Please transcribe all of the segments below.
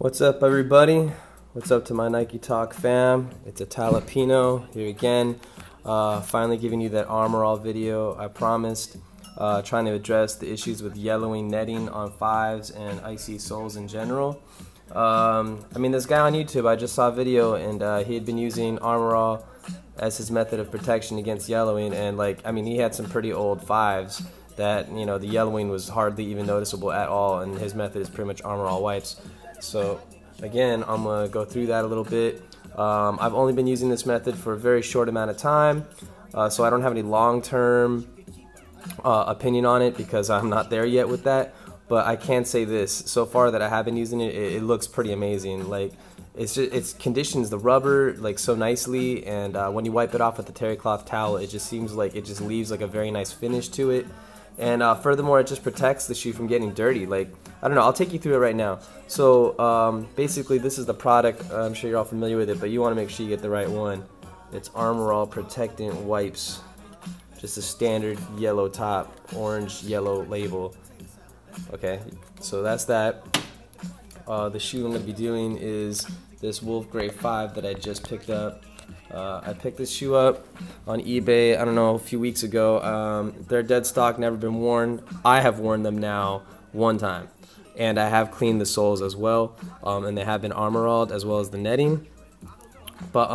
What's up, everybody? What's up to my Nike Talk fam? It's a Talapino here again. Finally giving you that Armor All video I promised. Trying to address the issues with yellowing netting on 5s and icy soles in general. This guy on YouTube, I just saw a video and he had been using Armor All as his method of protection against yellowing, and he had some pretty old 5s that, you know, the yellowing was hardly even noticeable at all, and his method is pretty much Armor All wipes. So again, I'm gonna go through that a little bit. I've only been using this method for a very short amount of time, so I don't have any long-term opinion on it because I'm not there yet with that. But I can say this: so far that I have been using it, it looks pretty amazing. Like, it conditions the rubber like so nicely, and when you wipe it off with the terry cloth towel, it just seems like it just leaves like a very nice finish to it. And furthermore, it just protects the shoe from getting dirty. Like, I don't know, I'll take you through it right now. So basically, this is the product. I'm sure you're all familiar with it, but you want to make sure you get the right one. It's Armor All Protectant Wipes. Just a standard yellow top, orange yellow label. Okay, so that's that. The shoe I'm going to be doing is this Wolf Grey 5 that I just picked up. I picked this shoe up on eBay, I don't know, a few weeks ago. They're dead stock, never been worn. I have worn them now one time, and I have cleaned the soles as well, and they have been Armor All'd as well as the netting. But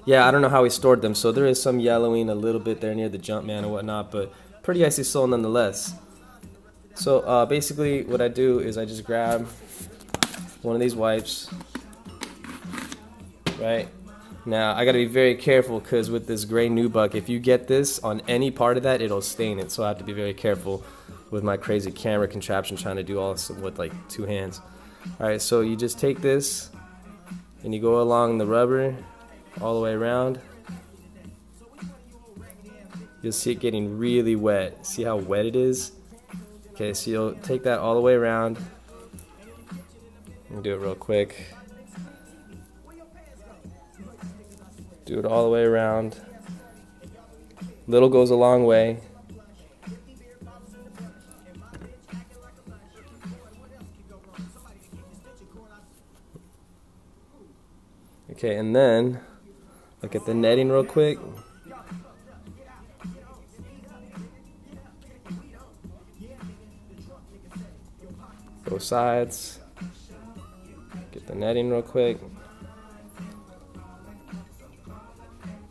yeah, I don't know how he stored them, so there is some yellowing a little bit there near the Jumpman and whatnot, but pretty icy sole nonetheless. So basically what I do is I just grab one of these wipes, right? Now, I gotta be very careful because with this gray nubuck, if you get this on any part of that, it'll stain it. So I have to be very careful with my crazy camera contraption trying to do all this with like 2 hands. Alright, so you just take this and you go along the rubber all the way around. You'll see it getting really wet. See how wet it is? Okay, so you'll take that all the way around. Let me do it real quick. Do it all the way around. Little goes a long way. Okay, and then look at the netting real quick. Both sides. Get the netting real quick.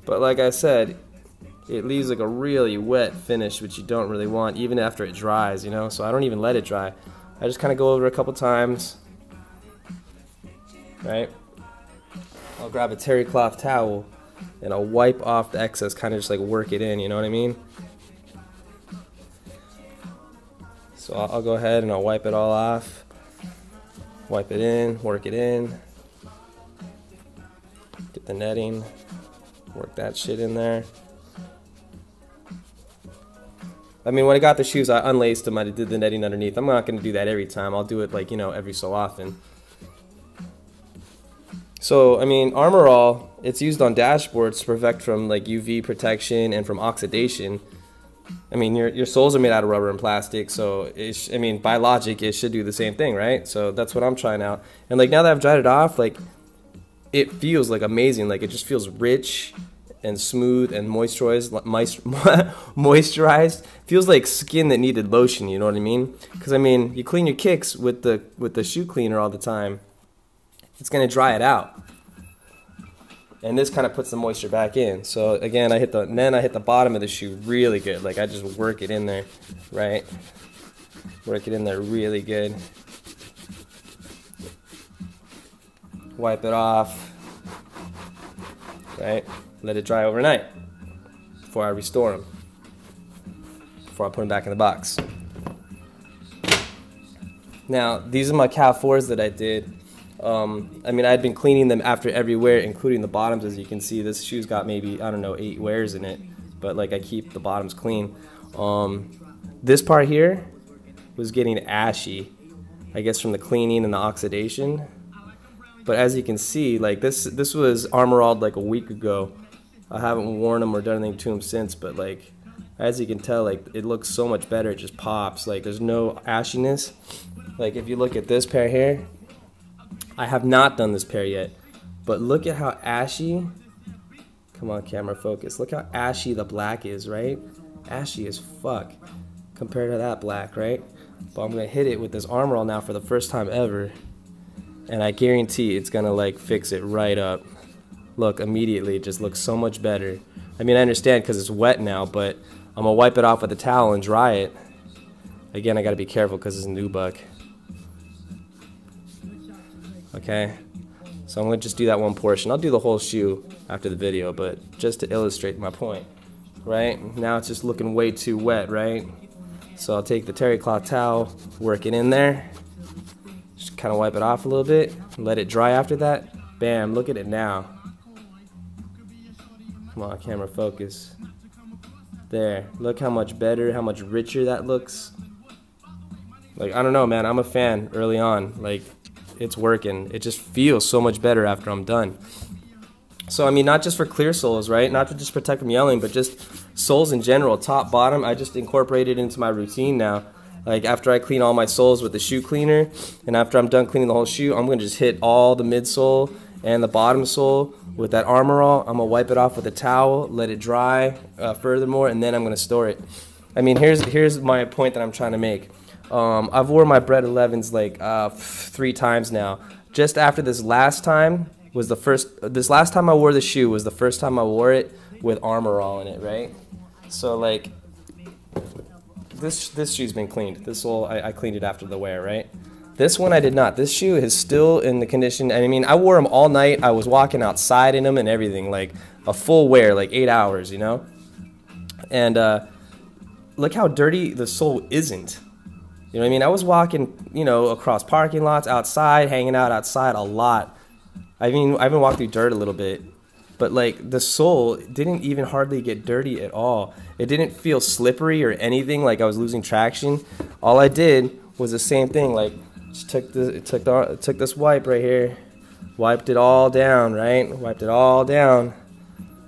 But like I said, it leaves like a really wet finish, which you don't really want, even after it dries, you know? So I don't even let it dry. I just kind of go over it a couple times, right? I'll grab a terry cloth towel and I'll wipe off the excess, kind of just like work it in, you know what I mean? So I'll go ahead and I'll wipe it all off. Wipe it in, work it in. Get the netting. Work that shit in there. When I got the shoes, I unlaced them. I did the netting underneath. I'm not going to do that every time. I'll do it like, you know, every so often. So, Armor All, it's used on dashboards to protect from like UV protection and from oxidation. Your soles are made out of rubber and plastic, so by logic, it should do the same thing, right? So that's what I'm trying out. And like now that I've dried it off, like, it feels like amazing. Like, it just feels rich and smooth and moisturized. Feels like skin that needed lotion, you know what I mean? Because you clean your kicks with the shoe cleaner all the time, it's gonna dry it out, and this kind of puts the moisture back in. So again, I hit the bottom of the shoe really good. Like, I just work it in there, right? Work it in there really good. Wipe it off, right? Let it dry overnight before I restore them, before I put them back in the box. Now, these are my Cal 4s that I did. I'd been cleaning them after every wear, including the bottoms. As you can see, this shoe's got maybe, I don't know, 8 wears in it, but like, I keep the bottoms clean. This part here was getting ashy, I guess from the cleaning and the oxidation. But as you can see, like, this was Armor All'd like a week ago. I haven't worn them or done anything to them since, but like, as you can tell, like, it looks so much better. It just pops. Like, there's no ashiness. Like, if you look at this pair here, I have not done this pair yet, but look at how ashy, come on camera focus, look how ashy the black is, right? Ashy as fuck compared to that black, right? But I'm gonna hit it with this Armor All now for the first time ever, and I guarantee it's gonna like fix it right up. Look, immediately it just looks so much better. I mean, I understand because it's wet now, but I'm gonna wipe it off with a towel and dry it. Again, I gotta be careful because it's a nubuck. Okay, so I'm gonna just do that one portion. I'll do the whole shoe after the video, but just to illustrate my point, right? Now it's just looking way too wet, right? So I'll take the terry cloth towel, work it in there, just kind of wipe it off a little bit, let it dry after that. Bam, look at it now. Come on, camera focus. There, look how much better, how much richer that looks. Like, I don't know, man, I'm a fan early on. Like, it's working. It just feels so much better after I'm done. So I mean, not just for clear soles, right? Not to just protect from yelling, but just soles in general, top, bottom. I just incorporated into my routine now. Like after I clean all my soles with the shoe cleaner, and after I'm done cleaning the whole shoe, I'm gonna just hit all the midsole and the bottom sole with that Armor All. I'm gonna wipe it off with a towel, let it dry furthermore, and then I'm gonna store it. I mean, here's my point that I'm trying to make. I've worn my Bred 11s like 3 times now. Just after this last time was the first. This last time I wore the shoe was the first time I wore it with Armor All in it, right? So like this shoe's been cleaned. This sole I cleaned it after the wear, right? This one I did not. This shoe is still in the condition. I mean, I wore them all night. I was walking outside in them and everything, like a full wear, like 8 hours, you know. And look how dirty the sole isn't. You know what I mean? I was walking, you know, across parking lots, outside, hanging out outside a lot. I mean, I even walked through dirt a little bit. But like the sole didn't even hardly get dirty at all. It didn't feel slippery or anything like I was losing traction. All I did was the same thing, like just took this wipe right here, wiped it all down, right? Wiped it all down.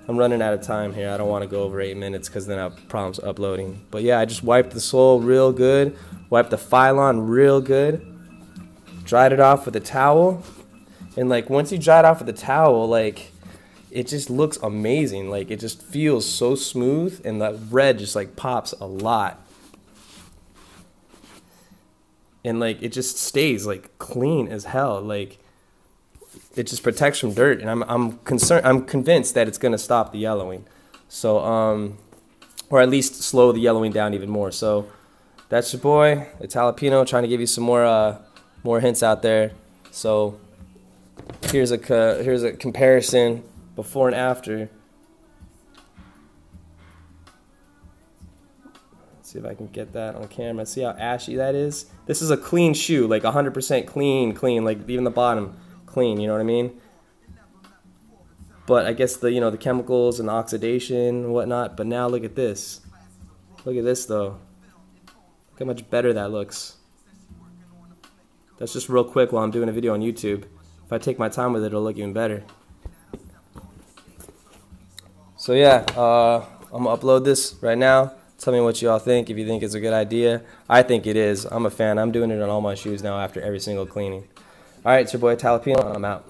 I'm running out of time here. I don't want to go over 8 minutes because then I have problems uploading. But yeah, I just wiped the sole real good. Wiped the Phylon real good, dried it off with a towel, and like once you dry it off with a towel, like it just looks amazing. Like it just feels so smooth, and the red just like pops a lot, and like it just stays like clean as hell. Like it just protects from dirt, and I'm convinced that it's gonna stop the yellowing, so or at least slow the yellowing down even more. So. That's your boy, it's Jalapeno, trying to give you some more hints out there. So here's a comparison before and after. Let's see if I can get that on camera. See how ashy that is? This is a clean shoe, like 100% clean, like even the bottom clean. You know what I mean? But I guess the chemicals and the oxidation and whatnot. But now look at this. Look at this though. Look how much better that looks. That's just real quick while I'm doing a video on YouTube. If I take my time with it, it'll look even better. So yeah, I'm gonna upload this right now. Tell me what you all think, if you think it's a good idea. I think it is. I'm a fan. I'm doing it on all my shoes now after every single cleaning. Alright, it's your boy Jalapeno. I'm out.